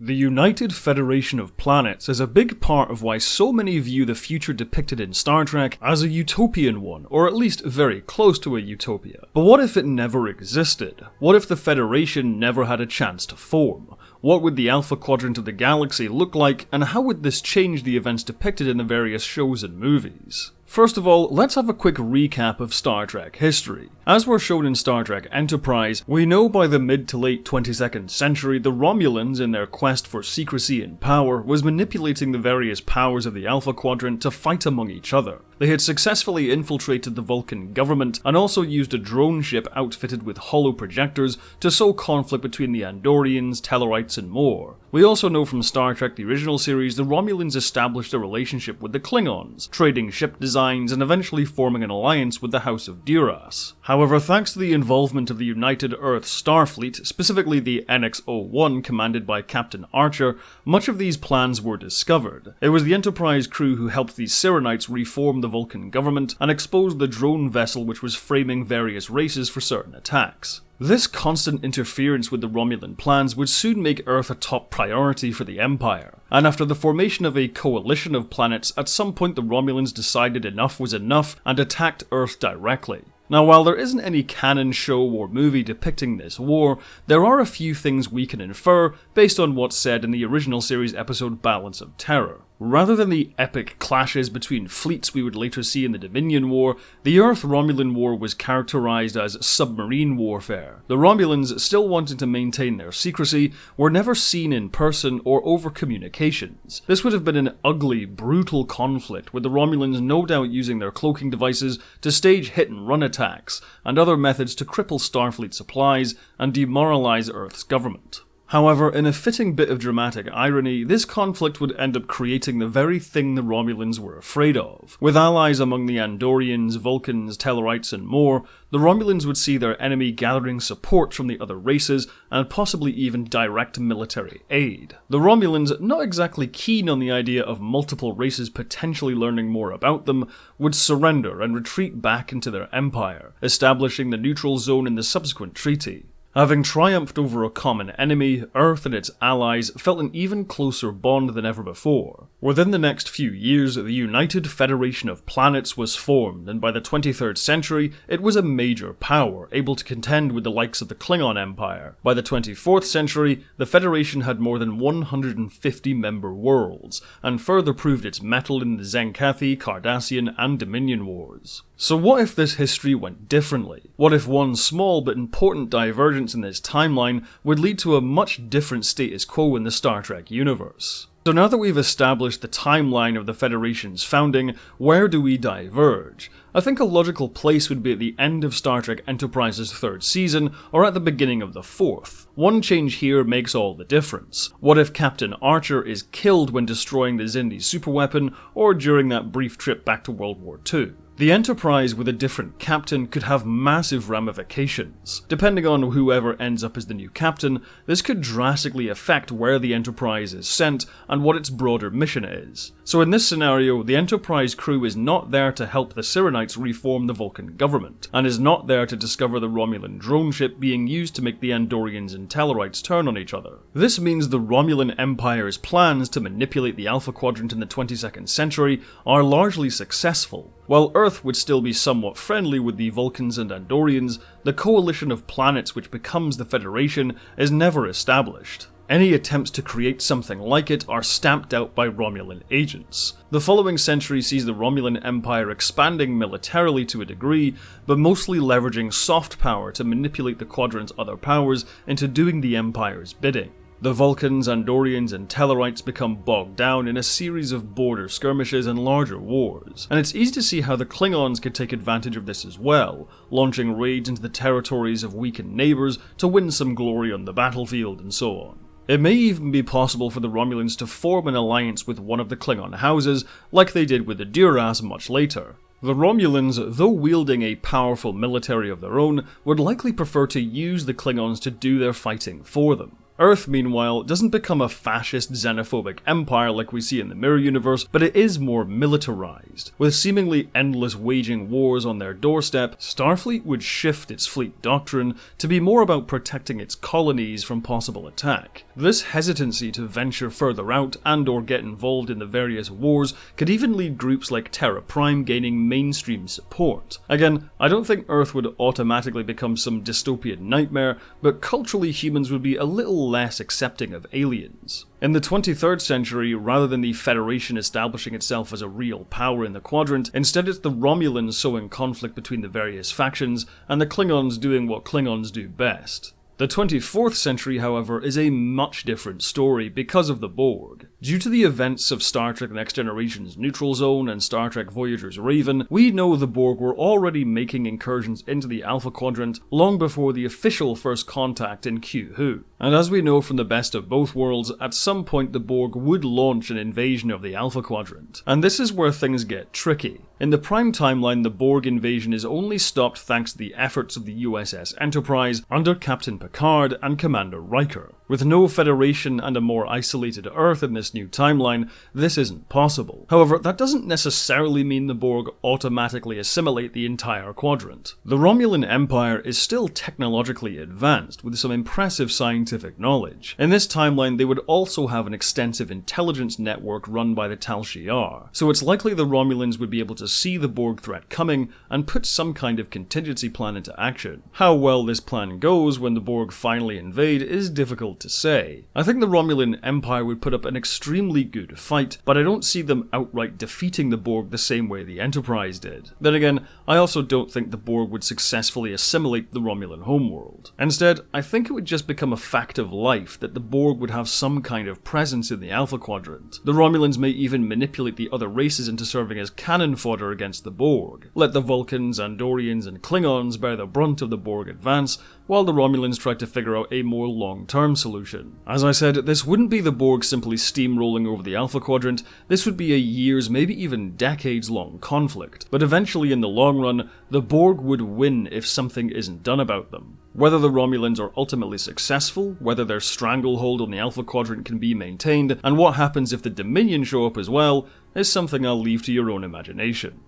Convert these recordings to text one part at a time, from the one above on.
The United Federation of Planets is a big part of why so many view the future depicted in Star Trek as a utopian one, or at least very close to a utopia. But what if it never existed? What if the Federation never had a chance to form? What would the Alpha Quadrant of the galaxy look like, and how would this change the events depicted in the various shows and movies? First of all, let's have a quick recap of Star Trek history. As we're shown in Star Trek Enterprise, we know by the mid to late 22nd century the Romulans, in their quest for secrecy and power, was manipulating the various powers of the Alpha Quadrant to fight among each other. They had successfully infiltrated the Vulcan government and also used a drone ship outfitted with holo projectors to sow conflict between the Andorians, Tellarites, and more. We also know from Star Trek the original series the Romulans established a relationship with the Klingons, trading ship designs and eventually forming an alliance with the House of Duras. However, thanks to the involvement of the United Earth Starfleet, specifically the NX-01 commanded by Captain Archer, much of these plans were discovered. It was the Enterprise crew who helped the Cyranites reform the Vulcan government and expose the drone vessel which was framing various races for certain attacks. This constant interference with the Romulan plans would soon make Earth a top priority for the Empire, and after the formation of a coalition of planets, at some point the Romulans decided enough was enough and attacked Earth directly. Now, while there isn't any canon show or movie depicting this war, there are a few things we can infer based on what's said in the original series episode Balance of Terror. Rather than the epic clashes between fleets we would later see in the Dominion War, the Earth-Romulan War was characterized as submarine warfare. The Romulans, still wanting to maintain their secrecy, were never seen in person or over communications. This would have been an ugly, brutal conflict, with the Romulans no doubt using their cloaking devices to stage hit-and-run attacks, and other methods to cripple Starfleet supplies and demoralize Earth's government. However, in a fitting bit of dramatic irony, this conflict would end up creating the very thing the Romulans were afraid of. With allies among the Andorians, Vulcans, Tellarites, and more, the Romulans would see their enemy gathering support from the other races and possibly even direct military aid. The Romulans, not exactly keen on the idea of multiple races potentially learning more about them, would surrender and retreat back into their empire, establishing the neutral zone in the subsequent treaty. Having triumphed over a common enemy, Earth and its allies felt an even closer bond than ever before. Within the next few years, the United Federation of Planets was formed, and by the 23rd century, it was a major power, able to contend with the likes of the Klingon Empire. By the 24th century, the Federation had more than 150 member worlds, and further proved its mettle in the Zenkathi, Cardassian, and Dominion Wars. So what if this history went differently? What if one small but important divergence in this timeline would lead to a much different status quo in the Star Trek universe? So now that we've established the timeline of the Federation's founding, where do we diverge? I think a logical place would be at the end of Star Trek Enterprise's 3rd season, or at the beginning of the 4th. One change here makes all the difference. What if Captain Archer is killed when destroying the Xindi superweapon, or during that brief trip back to World War II? The Enterprise with a different captain could have massive ramifications. Depending on whoever ends up as the new captain, this could drastically affect where the Enterprise is sent and what its broader mission is. So in this scenario, the Enterprise crew is not there to help the Cyranites reform the Vulcan government, and is not there to discover the Romulan drone ship being used to make the Andorians and Tellarites turn on each other. This means the Romulan Empire's plans to manipulate the Alpha Quadrant in the 22nd century are largely successful. While Earth would still be somewhat friendly with the Vulcans and Andorians, the coalition of planets which becomes the Federation is never established. Any attempts to create something like it are stamped out by Romulan agents. The following century sees the Romulan Empire expanding militarily to a degree, but mostly leveraging soft power to manipulate the Quadrant's other powers into doing the Empire's bidding. The Vulcans, Andorians, and Tellarites become bogged down in a series of border skirmishes and larger wars, and it's easy to see how the Klingons could take advantage of this as well, launching raids into the territories of weakened neighbours to win some glory on the battlefield and so on. It may even be possible for the Romulans to form an alliance with one of the Klingon houses, like they did with the Duras much later. The Romulans, though wielding a powerful military of their own, would likely prefer to use the Klingons to do their fighting for them. Earth, meanwhile, doesn't become a fascist xenophobic empire like we see in the Mirror Universe, but it is more militarized. With seemingly endless waging wars on their doorstep, Starfleet would shift its fleet doctrine to be more about protecting its colonies from possible attack. This hesitancy to venture further out and or get involved in the various wars could even lead groups like Terra Prime gaining mainstream support. Again, I don't think Earth would automatically become some dystopian nightmare, but culturally humans would be a little less accepting of aliens. In the 23rd century, rather than the Federation establishing itself as a real power in the quadrant, instead it's the Romulans sowing conflict between the various factions, and the Klingons doing what Klingons do best. The 24th century, however, is a much different story because of the Borg. Due to the events of Star Trek Next Generation's Neutral Zone and Star Trek Voyager's Raven, we know the Borg were already making incursions into the Alpha Quadrant long before the official first contact in Q Who. And as we know from the Best of Both Worlds, at some point the Borg would launch an invasion of the Alpha Quadrant. And this is where things get tricky. In the Prime timeline, the Borg invasion is only stopped thanks to the efforts of the USS Enterprise under Captain Picard and Commander Riker. With no Federation and a more isolated Earth in this new timeline, this isn't possible. However, that doesn't necessarily mean the Borg automatically assimilate the entire quadrant. The Romulan Empire is still technologically advanced, with some impressive scientific knowledge. In this timeline, they would also have an extensive intelligence network run by the Tal Shiar, so it's likely the Romulans would be able to see the Borg threat coming and put some kind of contingency plan into action. How well this plan goes when the Borg finally invade is difficult to say. I think the Romulan Empire would put up an extremely good fight, but I don't see them outright defeating the Borg the same way the Enterprise did. Then again, I also don't think the Borg would successfully assimilate the Romulan homeworld. Instead, I think it would just become a fact of life that the Borg would have some kind of presence in the Alpha Quadrant. The Romulans may even manipulate the other races into serving as cannon fodder against the Borg. Let the Vulcans, Andorians, and Klingons bear the brunt of the Borg advance, while the Romulans try to figure out a more long-term solution. As I said, this wouldn't be the Borg simply steamrolling over the Alpha Quadrant, this would be a years, maybe even decades-long conflict. But eventually, in the long run, the Borg would win if something isn't done about them. Whether the Romulans are ultimately successful, whether their stranglehold on the Alpha Quadrant can be maintained, and what happens if the Dominion show up as well, is something I'll leave to your own imagination.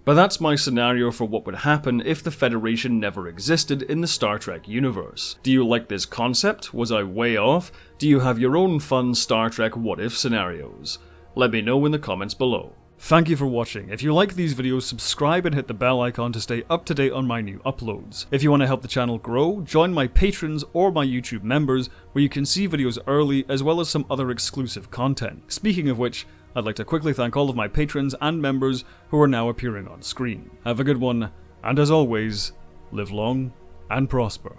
But that's my scenario for what would happen if the Federation never existed in the Star Trek universe. Do you like this concept? Was I way off? Do you have your own fun Star Trek what-if scenarios? Let me know in the comments below. Thank you for watching. If you like these videos, subscribe and hit the bell icon to stay up to date on my new uploads. If you want to help the channel grow, join my patrons or my YouTube members, where you can see videos early as well as some other exclusive content. Speaking of which, I'd like to quickly thank all of my patrons and members who are now appearing on screen. Have a good one, and as always, live long and prosper.